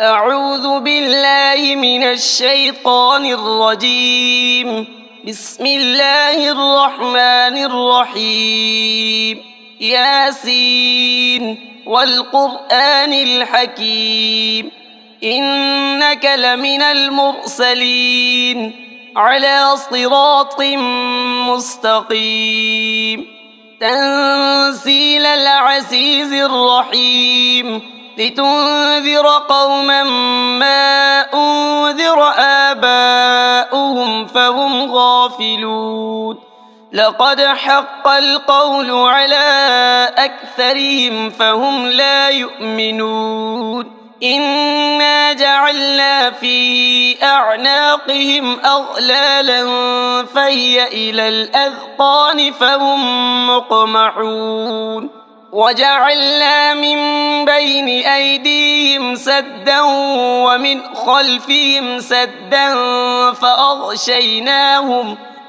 أعوذ بالله من الشيطان الرجيم. بسم الله الرحمن الرحيم. ياسين والقرآن الحكيم إنك لمن المرسلين على صراط مستقيم تنزيل العزيز الرحيم لتنذر قوما ما أنذر آباؤهم فهم غافلون. لقد حق القول على أكثرهم فهم لا يؤمنون. إنا جعلنا في أعناقهم أغلالا فهي إلى الأذقان فهم مقمحون. وجعلنا من بين أيديهم سدا ومن خلفهم سدا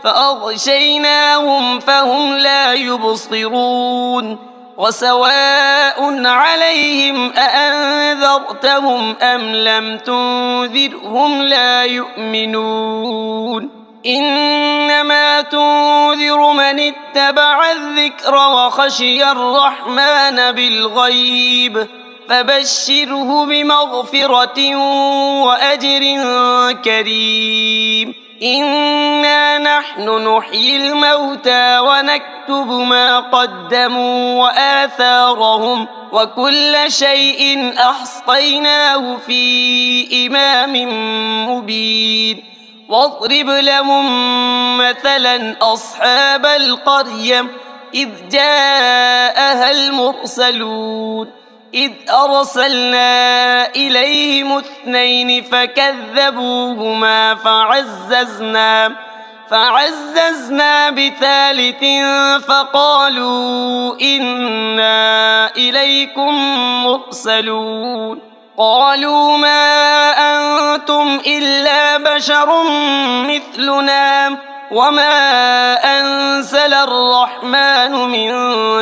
فأغشيناهم فهم لا يبصرون. وسواء عليهم أأنذرتهم أم لم تنذرهم لا يؤمنون. إنما تنذر من اتبع الذكر وخشي الرحمن بالغيب فبشره بمغفرة وأجر كريم. إنا نحن نحيي الموتى ونكتب ما قدموا وآثارهم وكل شيء أحصيناه في إمام مبين. واضرب لهم مثلا أصحاب القرية إذ جاءها المرسلون إذ أرسلنا إليهم 2 فكذبوهما فعززنا ب3 فقالوا إنا إليكم مرسلون. قالوا ما أنتم إلا بشر مثلنا وما أنزل الرحمن من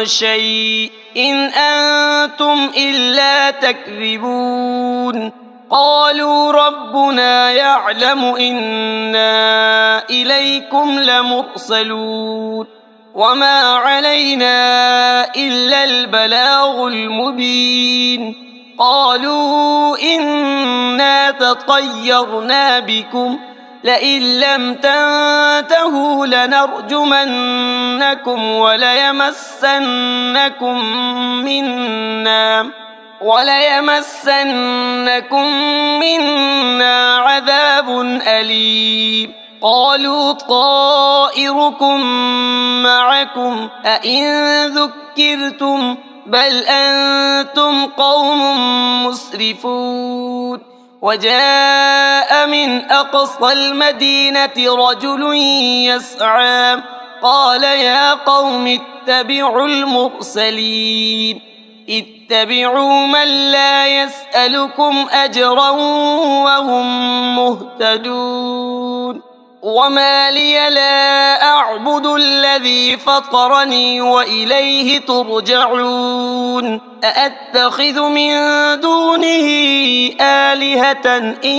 شيء إن أنتم إلا تكذبون. قالوا ربنا يعلم إنا إليكم لمرسلون وما علينا إلا البلاغ المبين. قالوا إنا تطيرنا بكم لئن لم تنتهوا لنرجمنكم وليمسنكم منا عذاب أليم. قالوا طائركم معكم أئن ذكرتم بل أنتم قوم مسرفون. وجاء من أقصى المدينة رجل يسعى قال يا قوم اتبعوا المرسلين اتبعوا من لا يسألكم أجرا وهم مهتدون. وما لي لا أعبد الذي فطرني وإليه ترجعون. أأتخذ من دونه آلهة إن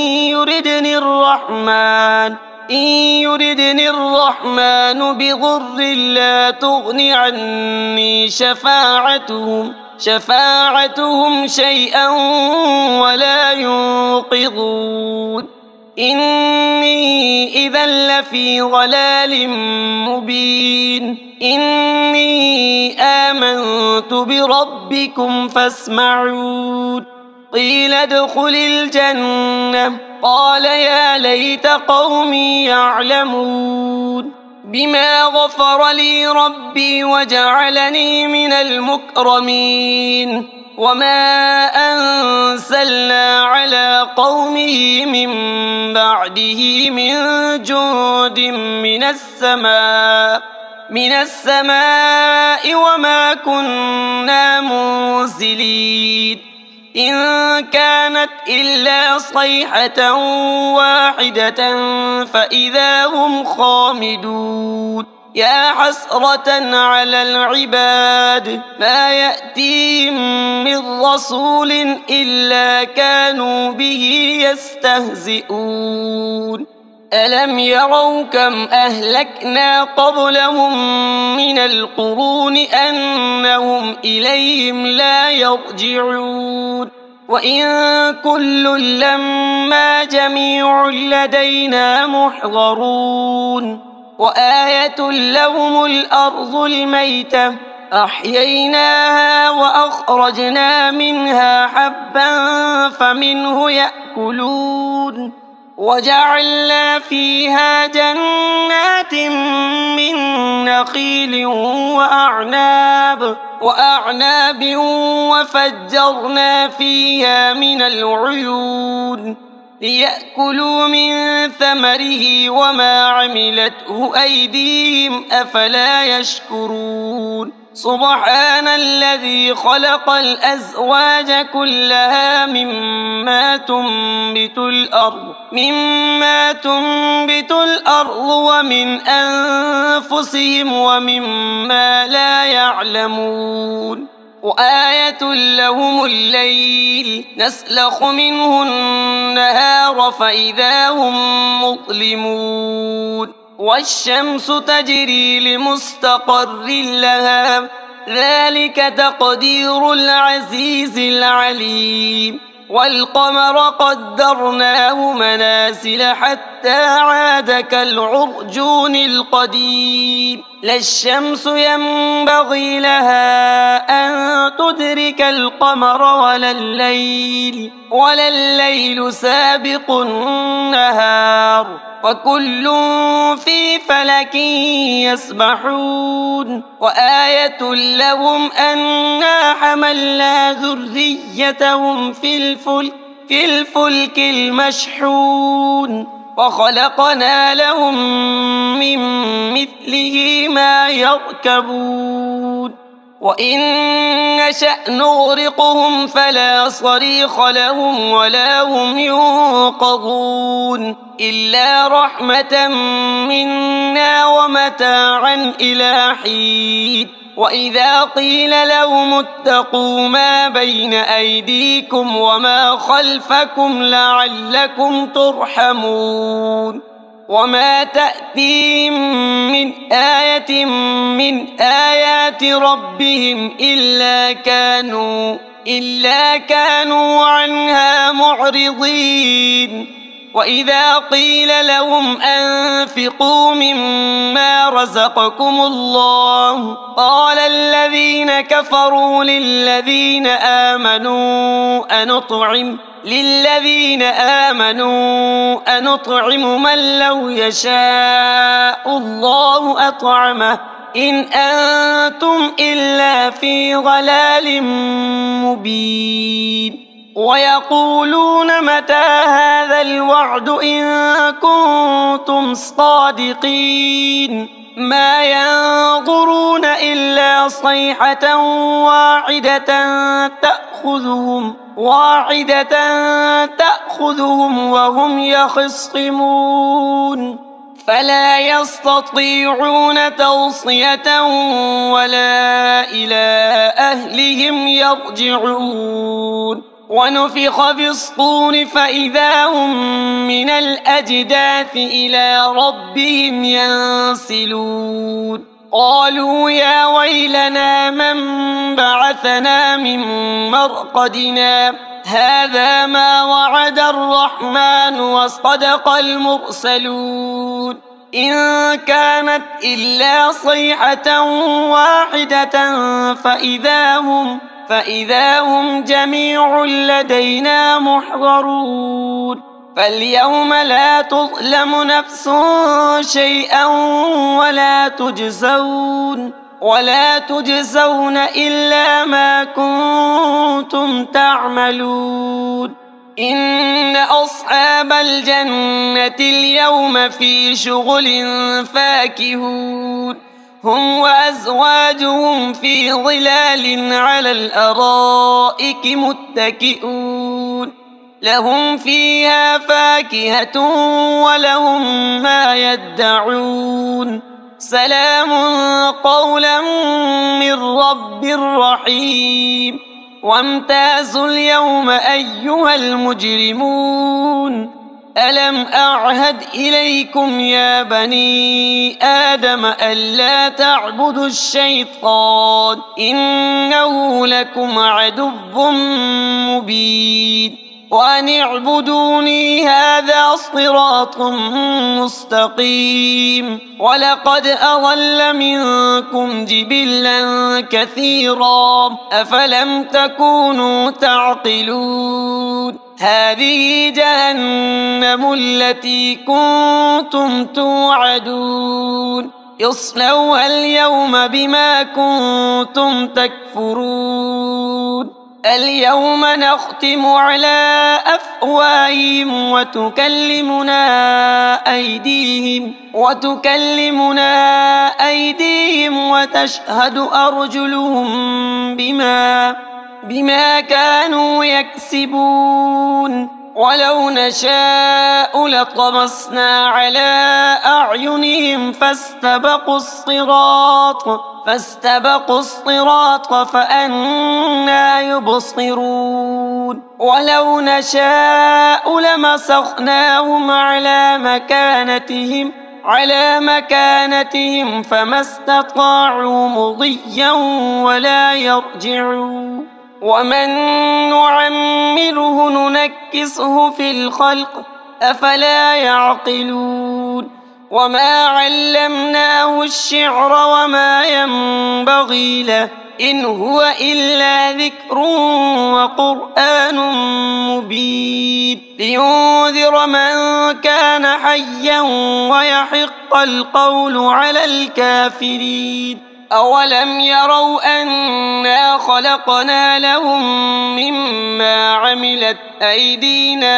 يردني الرحمن بضر لا تغن عني شفاعتهم شيئا ولا ينقذون. إني إذا لفي ضلال مبين. إني آمنت بربكم فاسمعون. قيل ادخل الجنة قال يا ليت قومي يعلمون بما غفر لي ربي وجعلني من المكرمين. وما أنزلنا على قومه من بعده من جند من السماء وما كنا منزلين. إن كانت إلا صيحة واحدة فإذا هم خامدون. يا حسرة على العباد ما يأتيهم من رسول إلا كانوا به يستهزئون ألم يروا كم أهلكنا قبلهم من القرون أنهم إليهم لا يرجعون وإن كل لما جميع لدينا محضرون وآية لهم الأرض الميتة أحييناها وأخرجنا منها حبا فمنه يأكلون وجعلنا فيها جنات من نخيل وأعناب وفجرنا فيها من العيون ليأكلوا من ثمره وما عملته أيديهم أفلا يشكرون سبحان الذي خلق الأزواج كلها مما تنبت الأرض ومن أنفسهم ومما لا يعلمون وآية لهم الليل نسلخ منه النهار فإذا هم مظلمون والشمس تجري لمستقر لها ذلك تقدير العزيز العليم والقمر قدرناه منازل حتى عاد كالعرجون القديم لا الشمس ينبغي لها أن تدرك القمر ولا الليل سابق النهار وكل في فلك يسبحون وآية لهم أنا حملنا ذريتهم في الفلك المشحون وخلقنا لهم من مثله ما يركبون وإن نشأ نغرقهم فلا صريخ لهم ولا هم ينقذون إلا رحمة منا ومتاعا إلى حين وإذا قيل لهم اتقوا ما بين أيديكم وما خلفكم لعلكم ترحمون وما تأتيهم من آية من آيات ربهم إلا كانوا عنها معرضين وإذا قيل لهم أنفقوا مما رزقكم الله قال الذين كفروا للذين آمنوا أنطعم من لو يشاء الله أطعمه إن أنتم إلا في ضلال مبين ويقولون متى هذا الوعد إن كنتم صادقين ما ينظرون إلا صيحة واحدة تأخذهم وهم يخصمون فلا يستطيعون توصية ولا إلى أهلهم يرجعون ونفخ في الصور فإذا هم من الأجداث إلى ربهم ينسلون قالوا يا ويلنا من بعثنا من مرقدنا هذا ما وعد الرحمن وصدق المرسلون إن كانت إلا صيحة واحدة فإذا هم جميع لدينا محضرون فاليوم لا تظلم نفس شيئا ولا تجزون إلا ما كنتم تعملون إن أصحاب الجنة اليوم في شغل فاكهون هم وأزواجهم في ظلال على الأرائك متكئون لهم فيها فاكهة ولهم ما يدعون سلام قولا من رب رحيم وامتازوا اليوم أيها المجرمون ألم أعهد إليكم يا بني آدم ألا تعبدوا الشيطان إنه لكم عدو مبين وأن اعبدوني هذا صراط مستقيم ولقد أضل منكم جبلا كثيرا أفلم تكونوا تعقلون هذه جهنم التي كنتم توعدون اصلوها اليوم بما كنتم تكفرون اليوم نختم على أفواههم وتكلمنا أيديهم وتشهد أرجلهم بما كانوا يكسبون ولو نشاء لطمسنا على أعينهم فاستبقوا الصراط فأنى يبصرون ولو نشاء لمسخناهم على مكانتهم فما استطاعوا مضيا ولا يرجعون ومن نعمره ننكسه في الخلق أفلا يعقلون وما علمناه الشعر وما ينبغي له إن هو إلا ذكر وقرآن مبين لينذر من كان حيا ويحق القول على الكافرين أولم يروا أنا خلقنا لهم مما عملت أيدينا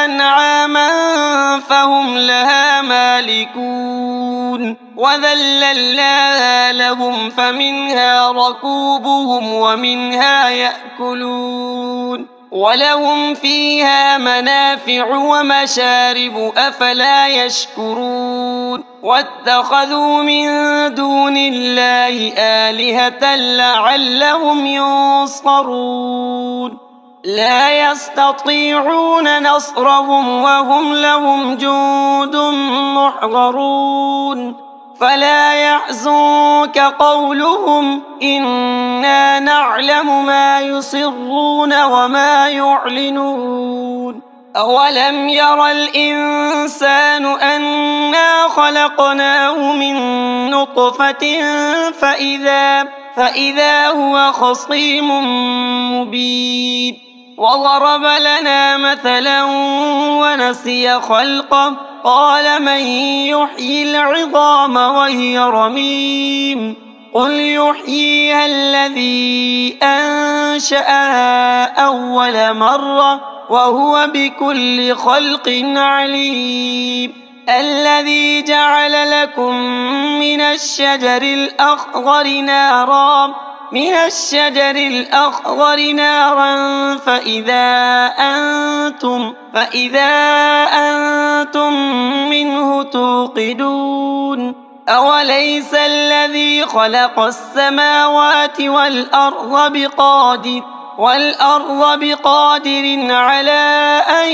أنعاما فهم لها مالكون وذللناها لهم فمنها ركوبهم ومنها يأكلون ولهم فيها منافع ومشارب أفلا يشكرون واتخذوا من دون الله آلهة لعلهم ينصرون لا يستطيعون نصرهم وهم لهم جند محضرون فلا يحزنك قولهم إنا نعلم ما يسرون وما يعلنون أولم ير الإنسان أنا خلقناه من نطفة فإذا هو خصيم مبين وضرب لنا مثلا ونسي خلقه قال من يحيي العظام وهي رميم قل يحييها الذي أنشأها أول مرة وهو بكل خلق عليم الذي جعل لكم من الشجر الأخضر نارا فإذا أنتم منه توقدون أوليس الذي خلق السماوات والأرض بقادر على أن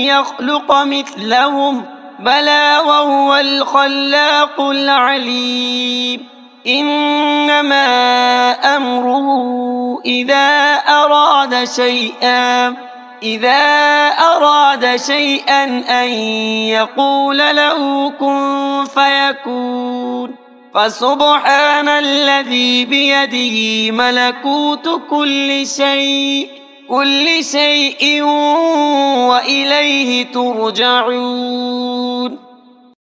يخلق مثلهم بلى وهو الخلاق العليم إنما أمره إذا أراد شيئا أن يقول له كن فيكون فسبحان الذي بيده ملكوت كل شيء وإليه ترجعون